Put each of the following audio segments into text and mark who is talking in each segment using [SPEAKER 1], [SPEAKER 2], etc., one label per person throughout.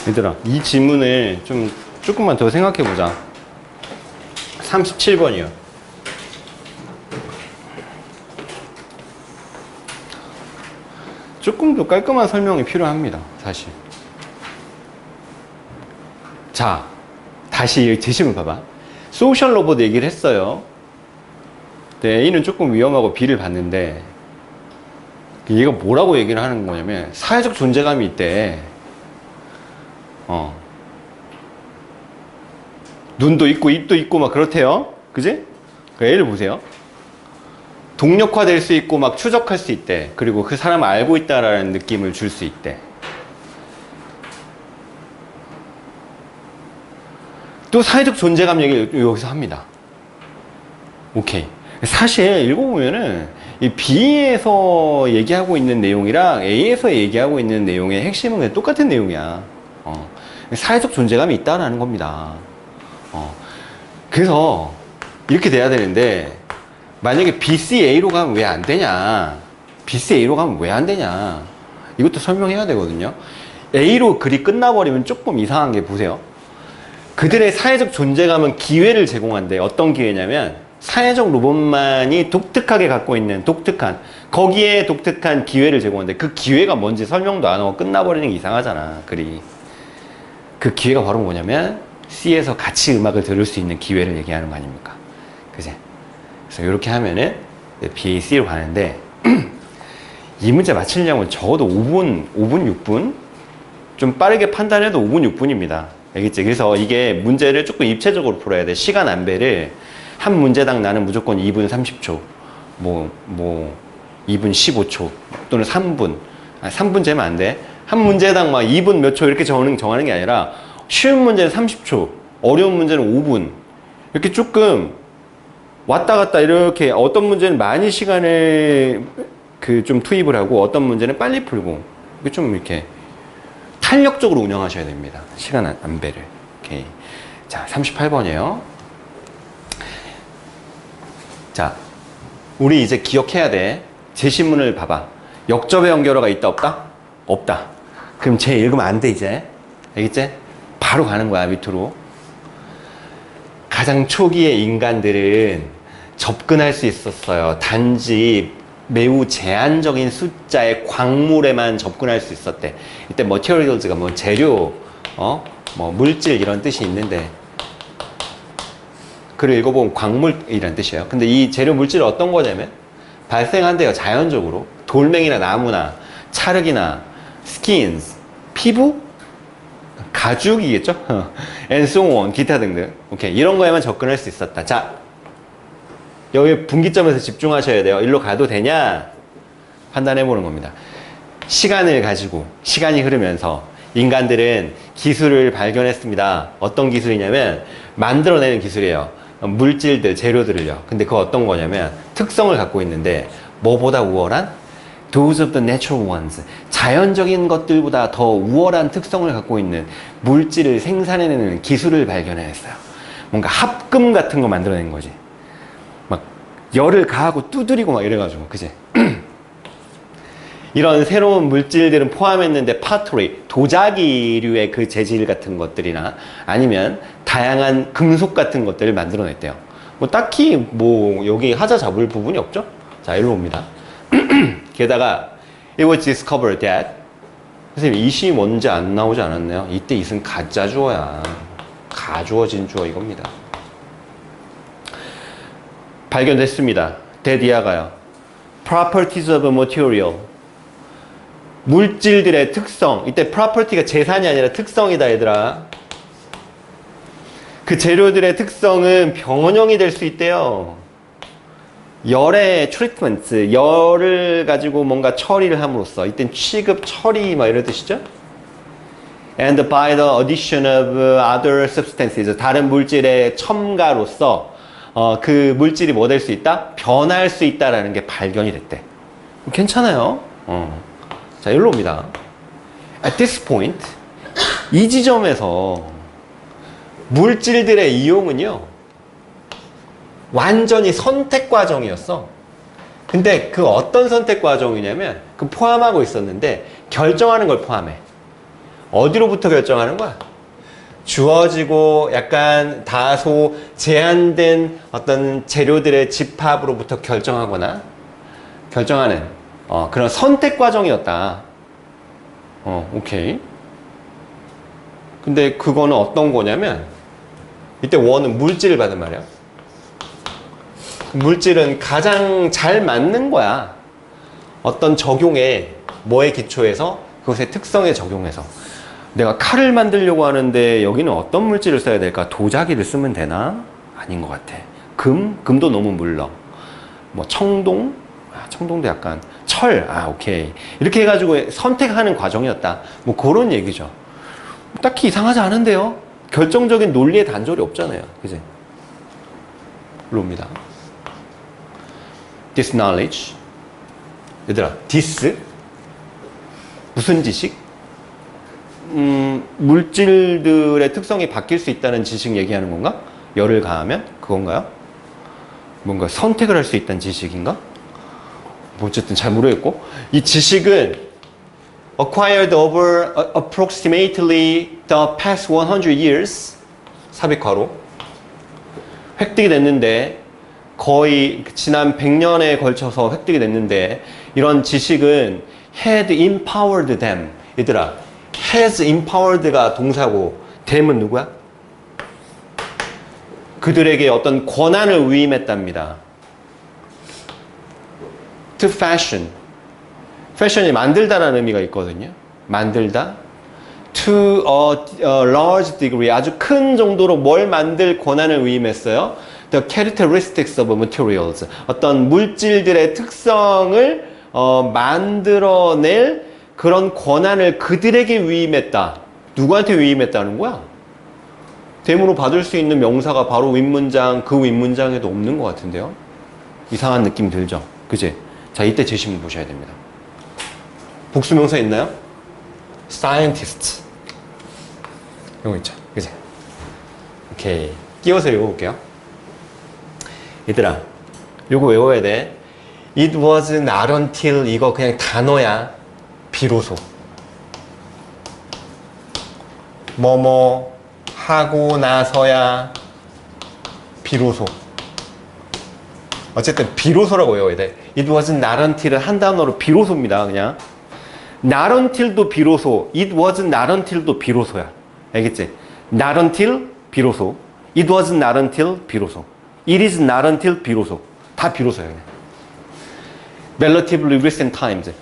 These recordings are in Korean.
[SPEAKER 1] 얘들아, 이 지문을 좀 조금만 더 생각해 보자. 37번이요. 조금 더 깔끔한 설명이 필요합니다, 사실. 자, 다시 제시문 봐봐. 소셜 로봇 얘기를 했어요. 네, A는 조금 위험하고 B를 봤는데, 얘가 뭐라고 얘기를 하는 거냐면, 사회적 존재감이 있대. 눈도 있고, 입도 있고, 막 그렇대요. 그지? 그 A를 보세요. 동력화될 수 있고, 막 추적할 수 있대. 그리고 그 사람을 알고 있다라는 느낌을 줄 수 있대. 또 사회적 존재감 얘기를 여기서 합니다. 오케이. 사실 읽어보면은 이 B에서 얘기하고 있는 내용이랑 A에서 얘기하고 있는 내용의 핵심은 그냥 똑같은 내용이야. 사회적 존재감이 있다라는 겁니다. 그래서 이렇게 돼야 되는데, 만약에 BCA로 가면 왜 안 되냐? BCA로 가면 왜 안 되냐? 이것도 설명해야 되거든요. A로 글이 끝나버리면 조금 이상한 게, 보세요. 그들의 사회적 존재감은 기회를 제공한대. 어떤 기회냐면, 사회적 로봇만이 독특하게 갖고 있는 거기에 독특한 기회를 제공한대. 그 기회가 뭔지 설명도 안 하고 끝나버리는 게 이상하잖아, 글이. 그 기회가 바로 뭐냐면, C에서 같이 음악을 들을 수 있는 기회를 얘기하는 거 아닙니까? 그지? 그래서 이렇게 하면은 B, C로 가는데, 이 문제 맞추려면 적어도 5분, 6분? 좀 빠르게 판단해도 5분, 6분입니다. 알겠지? 그래서 이게 문제를 조금 입체적으로 풀어야 돼. 시간 안배를 한 문제당 나는 무조건 2분 30초, 2분 15초, 또는 3분. 3분 재면 안 돼. 한 문제당 막 2분 몇 초 이렇게 정하는 게 아니라, 쉬운 문제는 30초, 어려운 문제는 5분. 이렇게 조금 왔다 갔다 이렇게, 어떤 문제는 많이 시간을 좀 투입을 하고, 어떤 문제는 빨리 풀고, 좀 이렇게 탄력적으로 운영하셔야 됩니다. 시간 안배를. 오케이. 자, 38번이에요. 자, 우리 이제 기억해야 돼. 제시문을 봐봐. 역접의 연결어가 있다, 없다? 없다. 그럼 쟤 읽으면 안 돼, 이제. 알겠지? 바로 가는 거야, 밑으로. 가장 초기의 인간들은 접근할 수 있었어요. 단지 매우 제한적인 숫자의 광물에만 접근할 수 있었대. 이때 materials가 뭐 재료, 뭐 물질 이런 뜻이 있는데, 글을 읽어보면 광물이란 뜻이에요. 근데 이 재료 물질은 어떤 거냐면, 발생한대요, 자연적으로. 돌멩이나 나무나 찰흙이나 skins, 피부? 가죽이겠죠? and so on, 기타 등등. 오케이. 이런 거에만 접근할 수 있었다. 자, 여기 분기점에서 집중하셔야 돼요. 일로 가도 되냐? 판단해 보는 겁니다. 시간을 가지고, 시간이 흐르면서 인간들은 기술을 발견했습니다. 어떤 기술이냐면, 만들어내는 기술이에요. 물질들, 재료들을요. 근데 그거 어떤 거냐면, 특성을 갖고 있는데, 뭐보다 우월한? Those of the natural ones. 자연적인 것들보다 더 우월한 특성을 갖고 있는 물질을 생산해내는 기술을 발견해냈어요. 뭔가 합금 같은 거 만들어낸 거지. 막 열을 가하고 두드리고 막 이래가지고, 그지? 이런 새로운 물질들은 포함했는데, 파트리, 도자기류의 그 재질 같은 것들이나 아니면 다양한 금속 같은 것들을 만들어냈대요. 뭐 딱히 뭐 여기 하자 잡을 부분이 없죠? 자, 일로 옵니다. 게다가 it was discovered that, 선생님 이시 먼저 안 나오지 않았나요? 이때 이은 가짜 주어야. 가주어진 주어 이겁니다. 발견됐습니다. that 이하가요. properties of a material, 물질들의 특성. 이때 property가 재산이 아니라 특성이다, 얘들아. 그 재료들의 특성은 변형이 될 수 있대요. 열의 트리트먼트, 열을 가지고 뭔가 처리를 함으로써, 이땐 취급, 처리 막 이런 뜻이죠. And by the addition of other substances, 다른 물질의 첨가로서 그 물질이 뭐 될 수 있다? 변할 수 있다라는 게 발견이 됐대. 괜찮아요. 자, 여기로 옵니다. At this point, 이 지점에서 물질들의 이용은요, 완전히 선택 과정이었어. 근데 그 어떤 선택 과정이냐면, 그 포함하고 있었는데, 결정하는 걸 포함해. 어디로부터 결정하는 거야? 주어지고 약간 다소 제한된 어떤 재료들의 집합으로부터 결정하거나 결정하는 그런 선택 과정이었다. 오케이. 근데 그거는 어떤 거냐면 이때 원은 물질을 받은 말이야. 물질은 가장 잘 맞는 거야. 어떤 적용에 뭐에 기초해서 그것의 특성에 적용해서 내가 칼을 만들려고 하는데 여기는 어떤 물질을 써야 될까? 도자기를 쓰면 되나? 아닌 것 같아. 금도 너무 물러. 뭐 청동? 청동도 약간 철. 오케이. 이렇게 해가지고 선택하는 과정이었다. 뭐 그런 얘기죠. 딱히 이상하지 않은데요. 결정적인 논리의 단절이 없잖아요. 그지? 로입니다. This knowledge. 얘들아, this 무슨 지식? 물질들의 특성이 바뀔 수 있다는 지식 얘기하는 건가? 열을 가하면? 그건가요? 뭔가 선택을 할 수 있다는 지식인가? 뭐 어쨌든 잘 모르겠고, 이 지식은 acquired over approximately the past 100 years 삽입괄호 획득이 됐는데 거의 지난 100년에 걸쳐서 획득이 됐는데 이런 지식은 had empowered them. 얘들아, has empowered가 동사고 them은 누구야? 그들에게 어떤 권한을 위임했답니다. to fashion. fashion이 만들다라는 의미가 있거든요. 만들다. to a large degree. 아주 큰 정도로 뭘 만들 권한을 위임했어요. The characteristics of materials. 어떤 물질들의 특성을 만들어낼 그런 권한을 그들에게 위임했다. 누구한테 위임했다는 거야? 대문으로 받을 수 있는 명사가 바로 윗문장, 그 윗문장에도 없는 것 같은데요. 이상한 느낌 들죠? 그치? 자, 이때 제시문 보셔야 됩니다. 복수명사 있나요? scientist. 이거 있죠? 그치? 오케이. 끼워서 읽어볼게요. 얘들아, 요거 외워야 돼. It was not until 이거 그냥 단어야. 비로소. 뭐뭐 하고 나서야 비로소. 어쨌든 비로소라고 외워야 돼. It was not until은 한 단어로 비로소입니다. 그냥 not until도 비로소, it was not until도 비로소야. 알겠지? not until 비로소, it was not until 비로소, it is not until 비로소. 다 비로소야 그냥. Relatively recent times.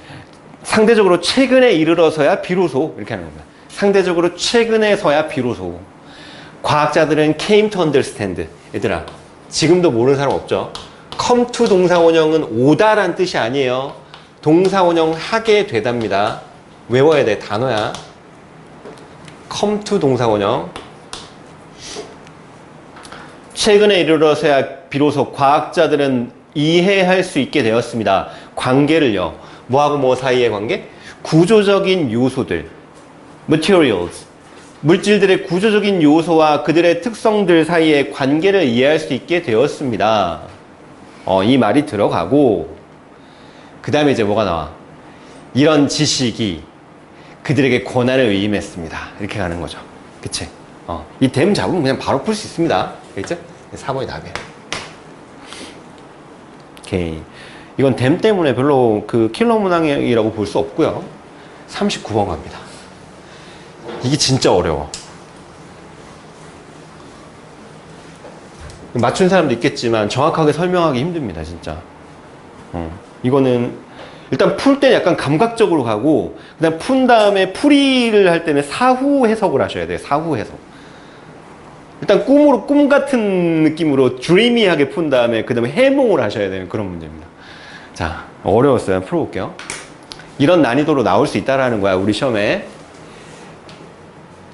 [SPEAKER 1] 상대적으로 최근에 이르러서야 비로소 이렇게 하는 겁니다. 상대적으로 최근에서야 비로소. 과학자들은 came to understand. 얘들아, 지금도 모르는 사람 없죠? come to 동사원형은 오다란 뜻이 아니에요. 동사원형 하게 되답니다. 외워야 돼. 단어야. come to 동사원형. 최근에 이르러서야 비로소 과학자들은 이해할 수 있게 되었습니다. 관계를요. 뭐하고 뭐 사이의 관계? 구조적인 요소들. materials. 물질들의 구조적인 요소와 그들의 특성들 사이의 관계를 이해할 수 있게 되었습니다. 이 말이 들어가고 그 다음에 이제 뭐가 나와? 이런 지식이 그들에게 권한을 위임했습니다. 이렇게 가는 거죠. 그치? 이 댐 잡으면 그냥 바로 풀 수 있습니다. 알겠죠? 4번이 답이에요. 오케이. 이건 댐 때문에 별로 그 킬러 문항이라고 볼 수 없고요. 39번 갑니다. 이게 진짜 어려워. 맞춘 사람도 있겠지만 정확하게 설명하기 힘듭니다. 진짜. 이거는 일단 풀 때 약간 감각적으로 가고 그다음 푼 다음에 풀이를 할 때는 사후 해석을 하셔야 돼요. 사후 해석. 일단 꿈 같은 느낌으로 드리미하게 푼 다음에 그 다음에 해몽을 하셔야 되는 그런 문제입니다. 자, 어려웠어요. 풀어볼게요. 이런 난이도로 나올 수 있다라는 거야. 우리 시험에.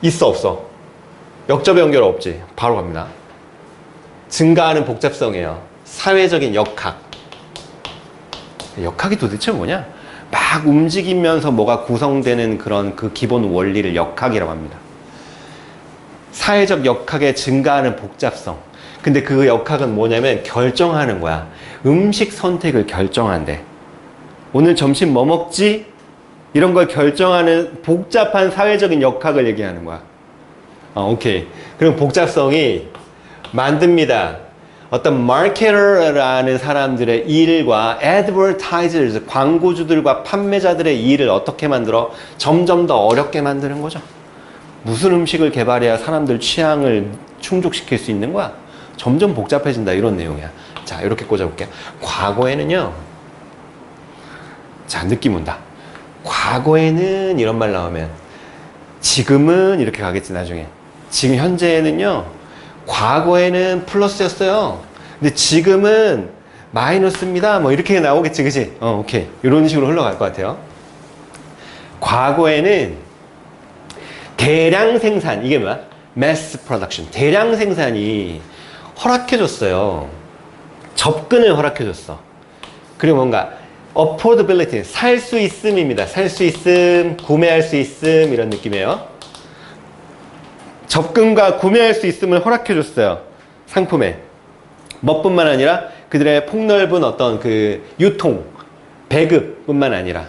[SPEAKER 1] 있어 없어? 역접 연결 없지? 바로 갑니다. 증가하는 복잡성이에요. 사회적인 역학. 역학이 도대체 뭐냐? 막 움직이면서 뭐가 구성되는 그런 그 기본 원리를 역학이라고 합니다. 사회적 역학에 증가하는 복잡성. 근데 그 역학은 뭐냐면 결정하는 거야. 음식 선택을 결정한대. 오늘 점심 뭐 먹지? 이런 걸 결정하는 복잡한 사회적인 역학을 얘기하는 거야. 오케이. 그럼 복잡성이 만듭니다. 어떤 마케터라는 사람들의 일과 advertisers, 광고주들과 판매자들의 일을 어떻게 만들어? 점점 더 어렵게 만드는 거죠. 무슨 음식을 개발해야 사람들 취향을 충족시킬 수 있는 거야? 점점 복잡해진다, 이런 내용이야. 자, 이렇게 꽂아볼게요. 과거에는요, 자, 느낌 온다. 과거에는 이런 말 나오면 지금은 이렇게 가겠지, 나중에. 지금 현재는요, 과거에는 플러스였어요. 근데 지금은 마이너스입니다. 뭐 이렇게 나오겠지, 그치? 오케이. 이런 식으로 흘러갈 것 같아요. 과거에는 대량 생산, 이게 뭐야? mass production. 대량 생산이 허락해줬어요. 접근을 허락해줬어. 그리고 뭔가 affordability, 살 수 있음입니다. 살 수 있음, 구매할 수 있음, 이런 느낌이에요. 접근과 구매할 수 있음을 허락해줬어요. 상품에. 뭐뿐만 아니라 그들의 폭넓은 어떤 그 유통, 배급뿐만 아니라.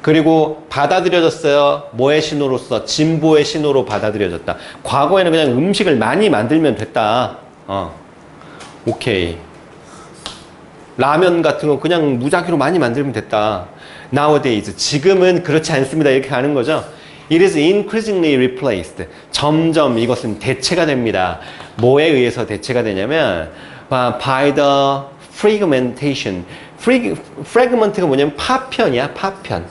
[SPEAKER 1] 그리고 받아들여졌어요. 뭐의 신호로서? 진보의 신호로 받아들여졌다. 과거에는 그냥 음식을 많이 만들면 됐다. 오케이. 라면 같은 거 그냥 무작위로 많이 만들면 됐다. Nowadays, 지금은 그렇지 않습니다. 이렇게 하는 거죠. It is increasingly replaced. 점점 이것은 대체가 됩니다. 뭐에 의해서 대체가 되냐면 by the fragmentation. fragment가 뭐냐면 파편이야, 파편.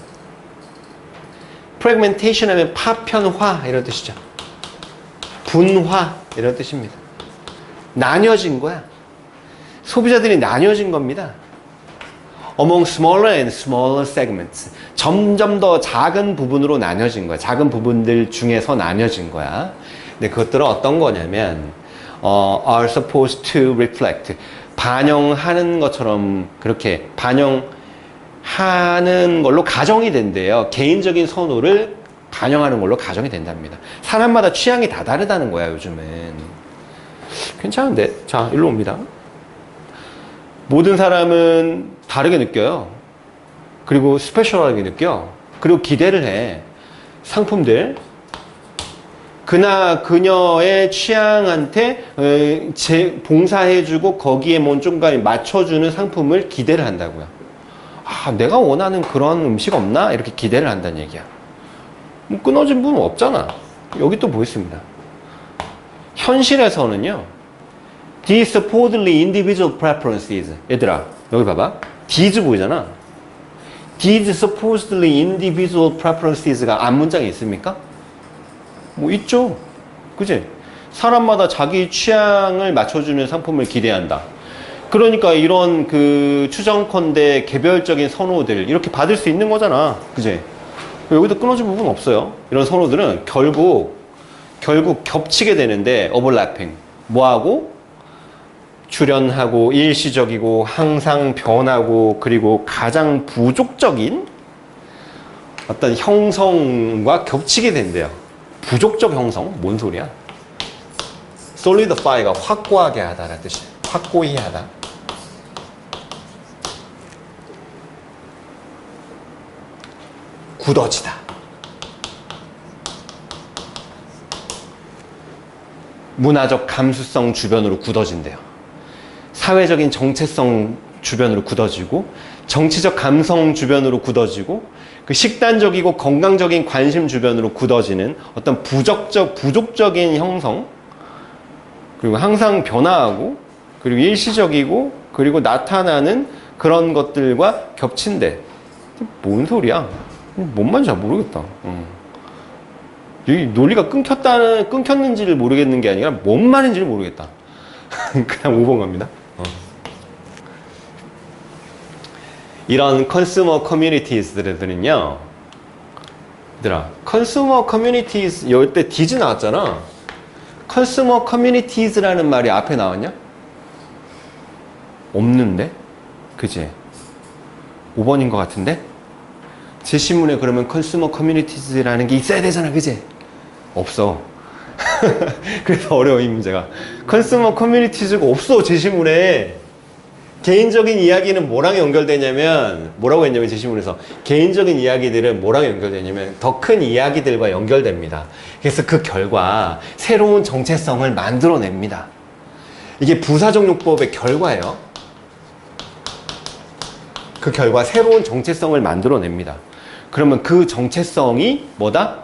[SPEAKER 1] fragmentation 하면 파편화 이런 뜻이죠. 분화 이런 뜻입니다. 나뉘어진 거야. 소비자들이 나뉘어진 겁니다. Among smaller and smaller segments. 점점 더 작은 부분으로 나뉘어진 거야. 작은 부분들 중에서 나뉘어진 거야. 근데 그것들은 어떤 거냐면 are supposed to reflect. 반영하는 것처럼 그렇게 반영하는 걸로 가정이 된대요. 개인적인 선호를 반영하는 걸로 가정이 된답니다. 사람마다 취향이 다 다르다는 거야, 요즘은. 괜찮은데? 자, 일로 옵니다. 모든 사람은 다르게 느껴요. 그리고 스페셜하게 느껴. 그리고 기대를 해. 상품들. 그나 그녀의 취향한테 봉사해주고 거기에 뭔가 맞춰주는 상품을 기대를 한다고요. 아, 내가 원하는 그런 음식 없나? 이렇게 기대를 한다는 얘기야. 뭐 끊어진 부분 없잖아. 여기 또 뭐 있습니다. 현실에서는요, these supposedly individual preferences. 얘들아, 여기 봐봐. these 보이잖아. these supposedly individual preferences가 앞 문장에 있습니까? 뭐 있죠. 그치? 사람마다 자기 취향을 맞춰주는 상품을 기대한다. 그러니까 이런 그 추정컨대 개별적인 선호들 이렇게 받을 수 있는 거잖아. 그치? 여기도 끊어진 부분 없어요. 이런 선호들은 결국 겹치게 되는데 overlapping. 뭐하고? 출현하고 일시적이고 항상 변하고 그리고 가장 부족적인 어떤 형성과 겹치게 된대요. 부족적 형성? 뭔 소리야? solidify가 확고하게 하다라는 뜻이에요. 확고히 하다. 굳어지다. 문화적 감수성 주변으로 굳어진대요. 사회적인 정체성 주변으로 굳어지고 정치적 감성 주변으로 굳어지고 그 식단적이고 건강적인 관심 주변으로 굳어지는 어떤 부족적인 형성 그리고 항상 변화하고 그리고 일시적이고 그리고 나타나는 그런 것들과 겹친대. 뭔 소리야? 뭔 말인지 잘 모르겠다. 여기 논리가 끊겼는지를 모르겠는 게 아니라 뭔 말인지를 모르겠다. 그냥 5번 갑니다. 이런 컨슈머 커뮤니티즈들은요, 얘들아, 컨슈머 커뮤니티즈, 여기 때 디즈 나왔잖아. 컨슈머 커뮤니티즈라는 말이 앞에 나왔냐? 없는데? 그지? 5번인 것 같은데? 제 신문에 그러면 컨슈머 커뮤니티즈라는 게 있어야 되잖아, 그지? 없어. 그래서 어려워, 이 문제가. 컨슈머 커뮤니티즈가 없어, 제 신문에. 개인적인 이야기는 뭐랑 연결되냐면, 뭐라고 했냐면 제시문에서 개인적인 이야기들은 뭐랑 연결되냐면 더 큰 이야기들과 연결됩니다. 그래서 그 결과 새로운 정체성을 만들어냅니다. 이게 부사적용법의 결과예요. 그 결과 새로운 정체성을 만들어냅니다. 그러면 그 정체성이 뭐다?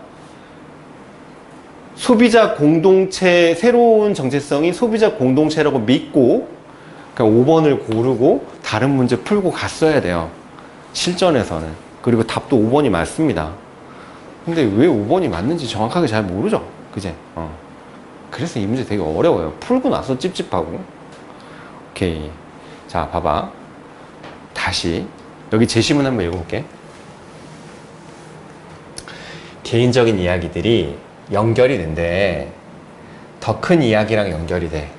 [SPEAKER 1] 소비자 공동체, 새로운 정체성이 소비자 공동체라고 믿고 그러니까 5번을 고르고 다른 문제 풀고 갔어야 돼요. 실전에서는. 그리고 답도 5번이 맞습니다. 근데 왜 5번이 맞는지 정확하게 잘 모르죠. 그제? 그래서 이 문제 되게 어려워요. 풀고 나서 찝찝하고. 오케이. 자, 봐봐. 다시 여기 제시문 한번 읽어볼게. 개인적인 이야기들이 연결이 된대. 더 큰 이야기랑 연결이 돼.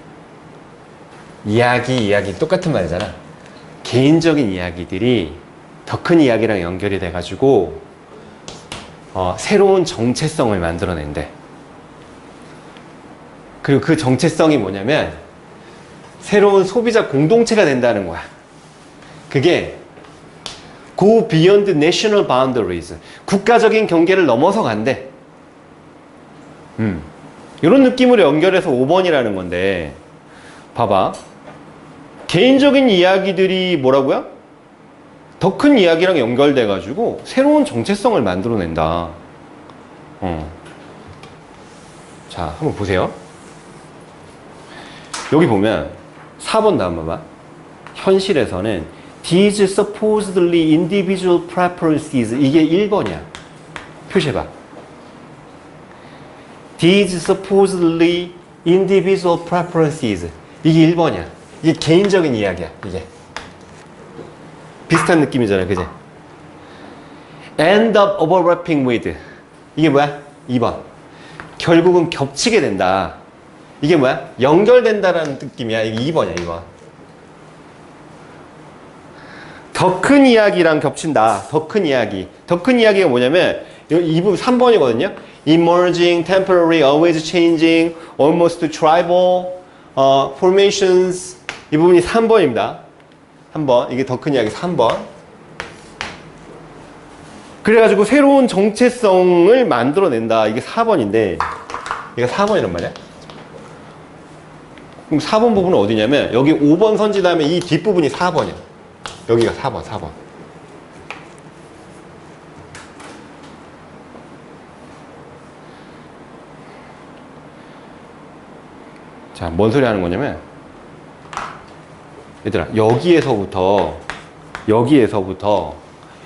[SPEAKER 1] 이야기 똑같은 말이잖아. 개인적인 이야기들이 더 큰 이야기랑 연결이 돼가지고 새로운 정체성을 만들어낸대. 그리고 그 정체성이 뭐냐면 새로운 소비자 공동체가 된다는 거야. 그게 Go beyond national boundaries. 국가적인 경계를 넘어서 간대. 이런 느낌으로 연결해서 5번이라는 건데, 봐봐. 개인적인 이야기들이 뭐라고요? 더 큰 이야기랑 연결돼가지고 새로운 정체성을 만들어낸다. 자, 한번 보세요. 여기 보면 4번 다음 봐봐. 현실에서는 These supposedly individual preferences, 이게 1번이야. 표시해봐. These supposedly individual preferences, 이게 1번이야. 이게 개인적인 이야기야. 이게 비슷한 느낌이잖아요. 그지? End up overlapping with, 이게 뭐야? 2번. 결국은 겹치게 된다. 이게 뭐야? 연결된다라는 느낌이야. 이게 2번이야. 2번. 더 큰 이야기랑 겹친다. 더 큰 이야기. 더 큰 이야기가 뭐냐면 이 부분 3번이거든요. Emerging, temporary, always changing, almost tribal, formations. 이 부분이 3번입니다. 3번. 이게 더 큰 이야기 3번. 그래가지고 새로운 정체성을 만들어낸다. 이게 4번인데 이게 4번이란 말이야. 그럼 4번 부분은 어디냐면 여기 5번 선지 다음에 이 뒷부분이 4번이야. 여기가 4번, 4번. 자, 뭔 소리 하는 거냐면 얘들아, 여기에서부터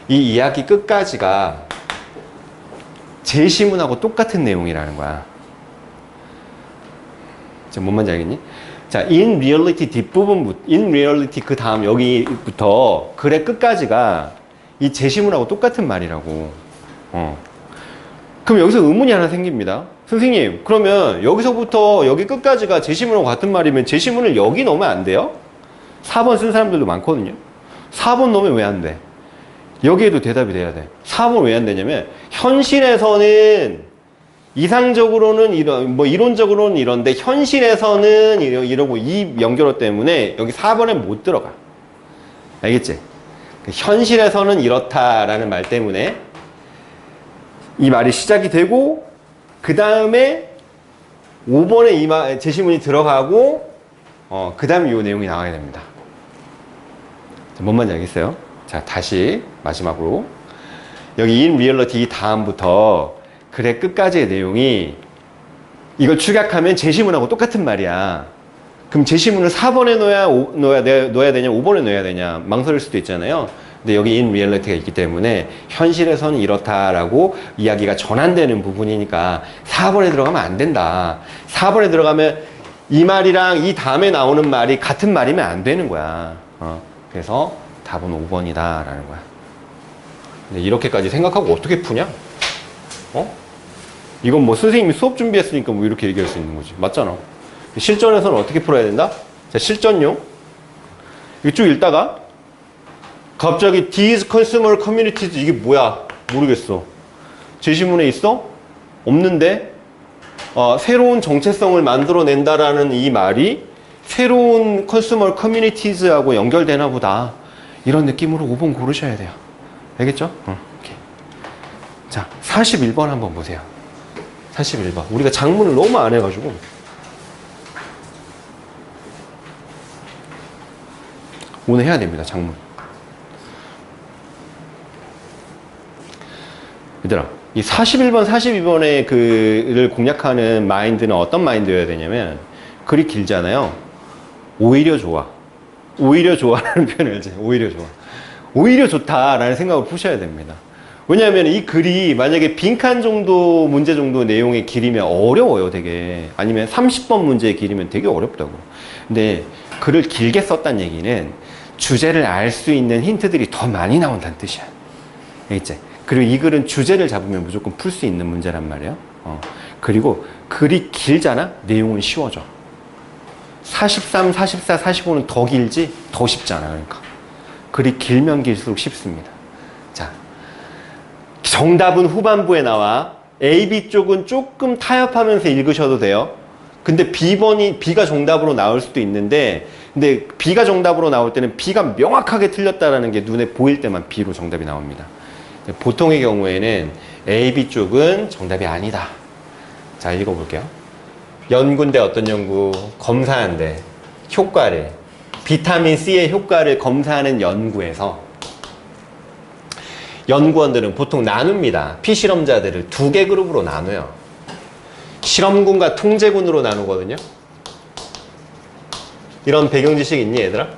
[SPEAKER 1] 이 이야기 끝까지가 제시문하고 똑같은 내용이라는 거야. 자, 뭔 말인지 알겠니? 자, in reality 뒷부분, in reality 그 다음 여기부터 글의 끝까지가 이 제시문하고 똑같은 말이라고. 그럼 여기서 의문이 하나 생깁니다. 선생님, 그러면 여기서부터 여기 끝까지가 제시문하고 같은 말이면 제시문을 여기 넣으면 안 돼요? 4번 쓴 사람들도 많거든요. 4번 넣으면 왜 안 돼? 여기에도 대답이 돼야 돼. 4번 왜 안 되냐면 현실에서는 이상적으로는 이론적으로는 이런데 현실에서는 이러고 이 연결어 때문에 여기 4번에 못 들어가. 알겠지? 현실에서는 이렇다라는 말 때문에 이 말이 시작이 되고 그 다음에 5번에 이 제시문이 들어가고 그 다음에 이 내용이 나와야 됩니다. 뭔 말인지 알겠어요? 자, 다시 마지막으로 여기 in reality 다음부터 글의 끝까지의 내용이 이걸 축약하면 제시문하고 똑같은 말이야. 그럼 제시문을 4번에 넣어야 되냐 5번에 넣어야 되냐 망설일 수도 있잖아요. 근데 여기 in reality가 있기 때문에 현실에서는 이렇다라고 이야기가 전환되는 부분이니까 4번에 들어가면 안 된다. 4번에 들어가면 이 말이랑 이 다음에 나오는 말이 같은 말이면 안 되는 거야. 그래서 답은 5번이다 라는 거야. 근데 이렇게까지 생각하고 어떻게 푸냐? 이건 뭐 선생님이 수업 준비했으니까 뭐 이렇게 얘기할 수 있는 거지. 맞잖아. 실전에서는 어떻게 풀어야 된다? 자, 실전용. 이거 쭉 읽다가 갑자기 these consumer communities, 이게 뭐야? 모르겠어. 제시문에 있어? 없는데 새로운 정체성을 만들어낸다라는 이 말이 새로운 컨슈머 커뮤니티즈하고 연결되나 보다. 이런 느낌으로 5번 고르셔야 돼요. 알겠죠? 오케이. 자, 41번 한번 보세요. 41번. 우리가 장문을 너무 안 해가지고. 오늘 해야 됩니다, 장문. 얘들아, 이 41번, 42번의 그를 공략하는 마인드는 어떤 마인드여야 되냐면, 글이 길잖아요. 오히려 좋아. 오히려 좋아라는 표현을 알지? 오히려 좋아. 오히려 좋다라는 생각을 푸셔야 됩니다. 왜냐하면 이 글이 만약에 빈칸 정도 문제 정도 내용의 길이면 어려워요, 되게. 아니면 30번 문제의 길이면 되게 어렵다고. 근데 글을 길게 썼다는 얘기는 주제를 알 수 있는 힌트들이 더 많이 나온다는 뜻이야. 알겠지? 그리고 이 글은 주제를 잡으면 무조건 풀 수 있는 문제란 말이에요. 그리고 글이 길잖아? 내용은 쉬워져. 43, 44, 45는 더 길지? 더 쉽잖아. 그러니까. 글이 길면 길수록 쉽습니다. 자, 정답은 후반부에 나와. A, B 쪽은 조금 타협하면서 읽으셔도 돼요. 근데 B가 정답으로 나올 수도 있는데, 근데 B가 정답으로 나올 때는 B가 명확하게 틀렸다라는 게 눈에 보일 때만 B로 정답이 나옵니다. 보통의 경우에는 A, B 쪽은 정답이 아니다. 자, 읽어볼게요. 연구인데 어떤 연구? 검사하는데 효과를, 비타민 C의 효과를 검사하는 연구에서 연구원들은 보통 나눕니다. 피실험자들을 2개 그룹으로 나눠요. 실험군과 통제군으로 나누거든요. 이런 배경 지식 있니, 얘들아?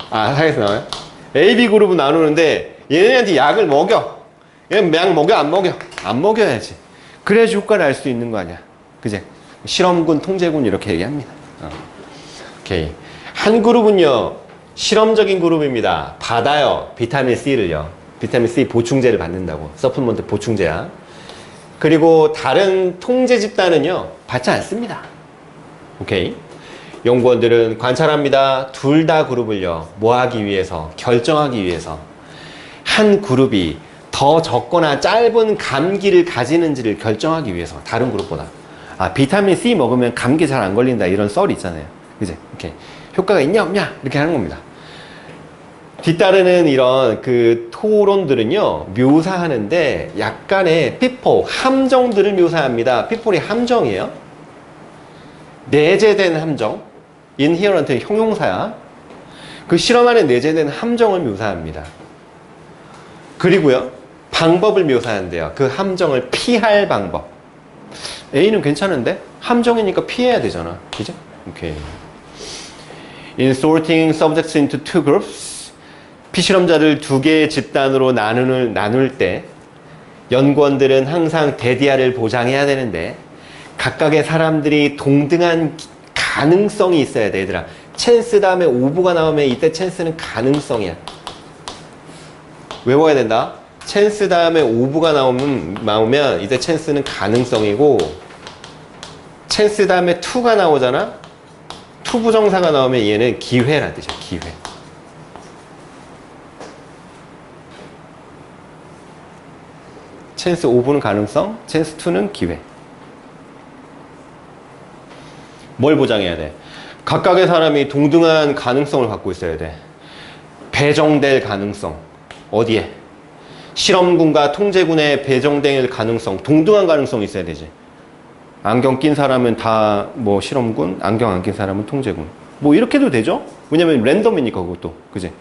[SPEAKER 1] 아, 사에서 나와요? A, B 그룹은 나누는데 얘네한테 약을 먹여. 얘는 약 먹여, 안 먹여? 안 먹여야지. 그래야지 효과를 알 수 있는 거 아니야. 그제? 실험군, 통제군 이렇게 얘기합니다. 오케이. 한 그룹은요, 실험적인 그룹입니다. 받아요. 비타민 C를요. 비타민 C 보충제를 받는다고. 서플먼트 보충제야. 그리고 다른 통제 집단은요, 받지 않습니다. 오케이. 연구원들은 관찰합니다. 둘 다 그룹을요, 뭐 하기 위해서? 결정하기 위해서. 한 그룹이 더 적거나 짧은 감기를 가지는지를 결정하기 위해서. 다른 그룹보다. 아, 비타민 C 먹으면 감기 잘 안 걸린다. 이런 썰이 있잖아요. 그지? 오케이. 효과가 있냐, 없냐? 이렇게 하는 겁니다. 뒤따르는 이런 그 토론들은요, 묘사하는데 약간의 피포, 함정들을 묘사합니다. 피폴이 함정이에요. 내재된 함정. inherent는 형용사야. 그 실험 안에 내재된 함정을 묘사합니다. 그리고요, 방법을 묘사한대요. 그 함정을 피할 방법. A는 괜찮은데? 함정이니까 피해야 되잖아. 그죠? 오케이. In sorting subjects into two groups, 피실험자를 2개의 집단으로 나눌 때 연구원들은 항상 대디아를 보장해야 되는데 각각의 사람들이 동등한 가능성이 있어야 돼, 얘들아. 찬스 다음에 오브가 나오면 이때 찬스는 가능성이야. 외워야 된다. 찬스 다음에 오브가 나오면 이때 찬스는 가능성이고, 찬스 다음에 투가 나오잖아. 투부정사가 나오면 얘는 기회란 뜻이야. 기회. 찬스 5는 가능성, 찬스 2는 기회. 뭘 보장해야 돼? 각각의 사람이 동등한 가능성을 갖고 있어야 돼. 배정될 가능성. 어디에? 실험군과 통제군의 배정될 가능성. 동등한 가능성이 있어야 되지. 안경 낀 사람은 다 뭐 실험군, 안경 안 낀 사람은 통제군. 뭐 이렇게도 되죠? 왜냐면 랜덤이니까 그것도. 그지?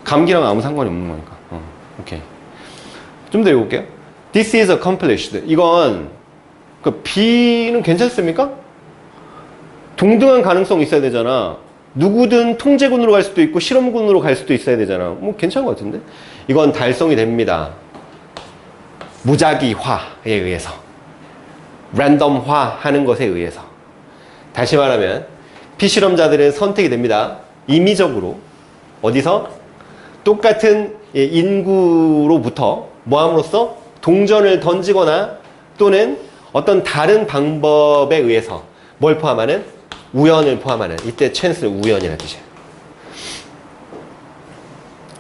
[SPEAKER 1] 감기랑 아무 상관이 없는 거니까. 오케이. 좀 더 읽어볼게요. This is accomplished. 이건 그 B는 괜찮습니까? 동등한 가능성이 있어야 되잖아. 누구든 통제군으로 갈 수도 있고 실험군으로 갈 수도 있어야 되잖아. 뭐 괜찮은 것 같은데? 이건 달성이 됩니다. 무작위화에 의해서. 랜덤화 하는 것에 의해서. 다시 말하면 피실험자들은 선택이 됩니다. 임의적으로. 어디서? 똑같은 인구로부터 뭐 함으로써? 동전을 던지거나 또는 어떤 다른 방법에 의해서 뭘 포함하는? 우연을 포함하는. 이때 찬스는 우연이라는 뜻이야.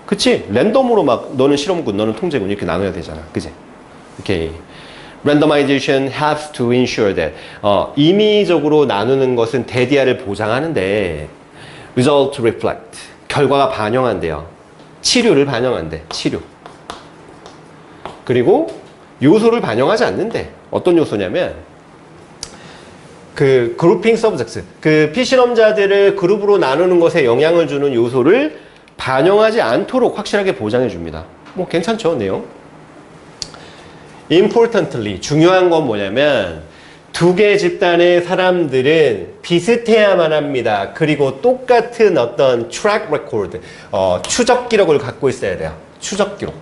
[SPEAKER 1] 그치? 랜덤으로 막 너는 실험군, 너는 통제군 이렇게 나눠야 되잖아. 그치? 오케이. randomization helps to ensure that 임의적으로 나누는 것은 대디아를 보장하는데 result reflect 결과가 반영한대요. 치료를 반영한대. 치료. 그리고 요소를 반영하지 않는데 어떤 요소냐면 그 그룹핑 서브젝트 그 피실험자들을 그룹으로 나누는 것에 영향을 주는 요소를 반영하지 않도록 확실하게 보장해 줍니다. 뭐 괜찮죠 내용. Importantly 중요한 건 뭐냐면 두 개 집단의 사람들은 비슷해야만 합니다. 그리고 똑같은 어떤 track record 추적 기록을 갖고 있어야 돼요. 추적 기록.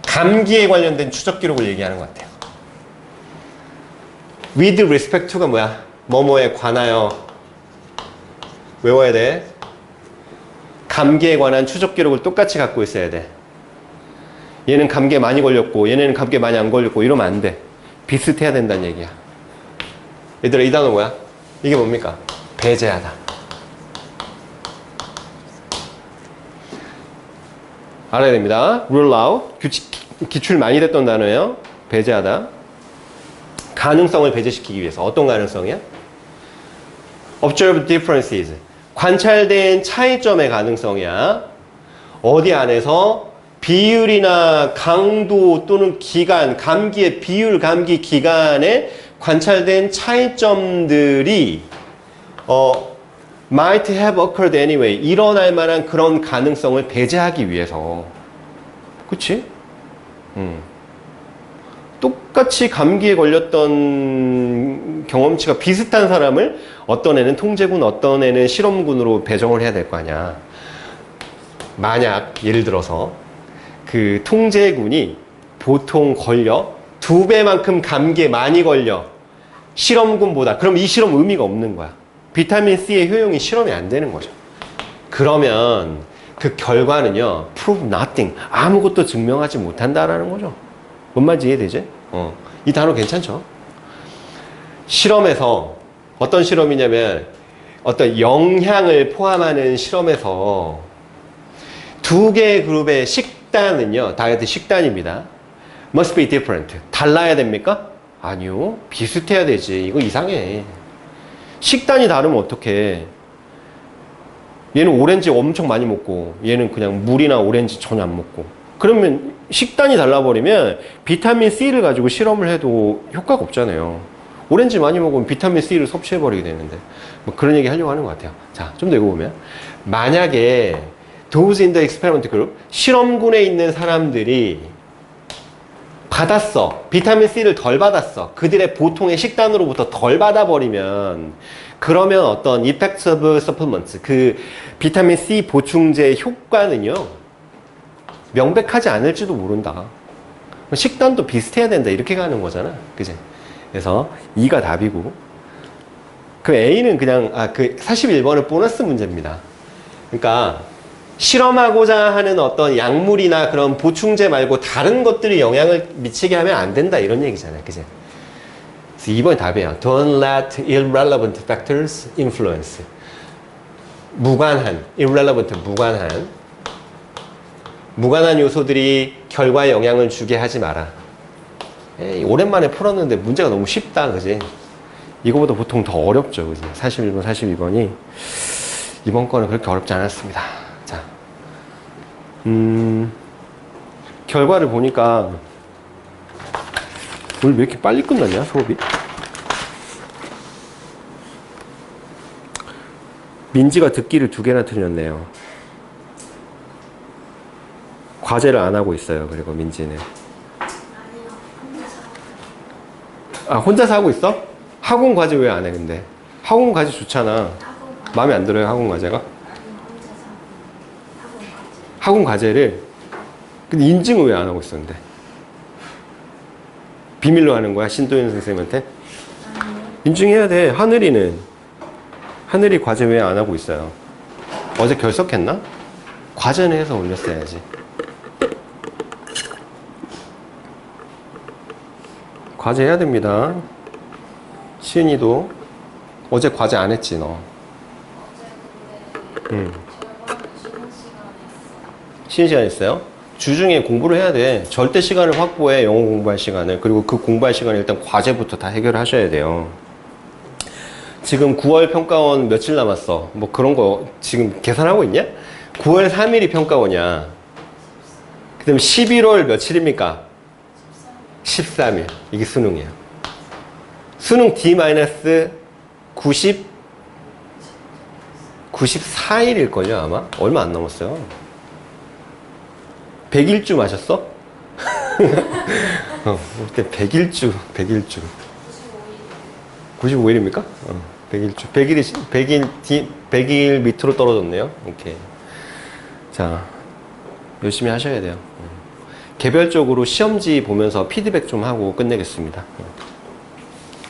[SPEAKER 1] 감기에 관련된 추적 기록을 얘기하는 것 같아요. With respect to가 뭐야? 뭐뭐에 관하여 외워야 돼. 감기에 관한 추적 기록을 똑같이 갖고 있어야 돼. 얘는 감기에 많이 걸렸고 얘네는 감기에 많이 안 걸렸고 이러면 안 돼. 비슷해야 된다는 얘기야. 얘들아 이 단어 뭐야? 이게 뭡니까? 배제하다. 알아야 됩니다. rule out 기출 많이 됐던 단어예요. 배제하다. 가능성을 배제시키기 위해서. 어떤 가능성이야? observed differences 관찰된 차이점의 가능성이야. 어디 안에서 비율이나 강도 또는 기간, 감기의 비율, 감기 기간에 관찰된 차이점들이 might have occurred anyway 일어날 만한 그런 가능성을 배제하기 위해서. 그치? 똑같이 감기에 걸렸던 경험치가 비슷한 사람을 어떤 애는 통제군, 어떤 애는 실험군으로 배정을 해야 될 거 아니야. 만약 예를 들어서 그 통제군이 보통 걸려 2배만큼 감기에 많이 걸려 실험군보다. 그럼 이 실험 의미가 없는 거야. 비타민 C의 효용이 실험이 안 되는 거죠. 그러면 그 결과는요 prove nothing 아무것도 증명하지 못한다라는 거죠. 뭔 말인지 이해되지? 이 단어 괜찮죠? 실험에서 어떤 실험이냐면 어떤 영향을 포함하는 실험에서 두 개의 그룹의 식단은요 다이어트 식단입니다. must be different 달라야 됩니까? 아니요 비슷해야 되지. 이거 이상해. 식단이 다르면 어떡해. 얘는 오렌지 엄청 많이 먹고 얘는 그냥 물이나 오렌지 전혀 안 먹고 그러면 식단이 달라버리면 비타민 C를 가지고 실험을 해도 효과가 없잖아요. 오렌지 많이 먹으면 비타민 C를 섭취해버리게 되는데 뭐 그런 얘기 하려고 하는 것 같아요. 자, 좀 더 읽어보면 만약에 those in the experiment group 실험군에 있는 사람들이 받았어. 비타민 C를 덜 받았어. 그들의 보통의 식단으로부터 덜 받아버리면 그러면 어떤 effects of supplements 그 비타민 C 보충제의 효과는요 명백하지 않을지도 모른다. 식단도 비슷해야 된다 이렇게 가는 거잖아. 그지? 그래서 2가 답이고 그 A는 그냥 그 41번은 보너스 문제입니다. 그러니까 실험하고자 하는 어떤 약물이나 그런 보충제 말고 다른 것들이 영향을 미치게 하면 안 된다 이런 얘기잖아요. 그지? 그래서 2번이 답이에요. Don't let irrelevant factors influence. 무관한, irrelevant, 무관한 요소들이 결과에 영향을 주게 하지 마라. 에이, 오랜만에 풀었는데 문제가 너무 쉽다. 그지? 이거보다 보통 더 어렵죠. 그지? 41번, 42번이. 이번 거는 그렇게 어렵지 않았습니다. 자. 결과를 보니까 오늘 왜 이렇게 빨리 끝났냐, 수업이? 민지가 듣기를 2개나 틀렸네요. 과제를 안 하고 있어요. 그리고 민지는. 혼자서 하고 있어? 학원 과제 왜 안 해, 근데? 학원 과제 좋잖아. 마음에 안 들어요, 학원 과제가? 학원 과제를. 근데 인증을 왜 안 하고 있었는데? 비밀로 하는 거야? 신도현 선생님한테? 인증해야 돼. 하늘이 과제 왜 안 하고 있어요? 어제 결석했나? 과제는 해서 올렸어야지. 과제 해야 됩니다. 시은이도 어제 과제 안 했지 너. 쉬는 시간 했어요? 주중에 공부를 해야 돼. 절대 시간을 확보해, 영어 공부할 시간을. 그리고 그 공부할 시간에 일단 과제부터 다 해결하셔야 돼요. 지금 9월 평가원 며칠 남았어? 뭐 그런 거 지금 계산하고 있냐? 9월 3일이 평가원이야. 그 다음에 11월 며칠입니까? 13일. 이게 수능이야. 수능 D-90, 94일일걸요, 아마? 얼마 안 남았어요. 100일주 마셨어? 그때 100일주. 95일입니까? 100일주. 100일 밑으로 떨어졌네요. 오케이. 자, 열심히 하셔야 돼요. 개별적으로 시험지 보면서 피드백 좀 하고 끝내겠습니다.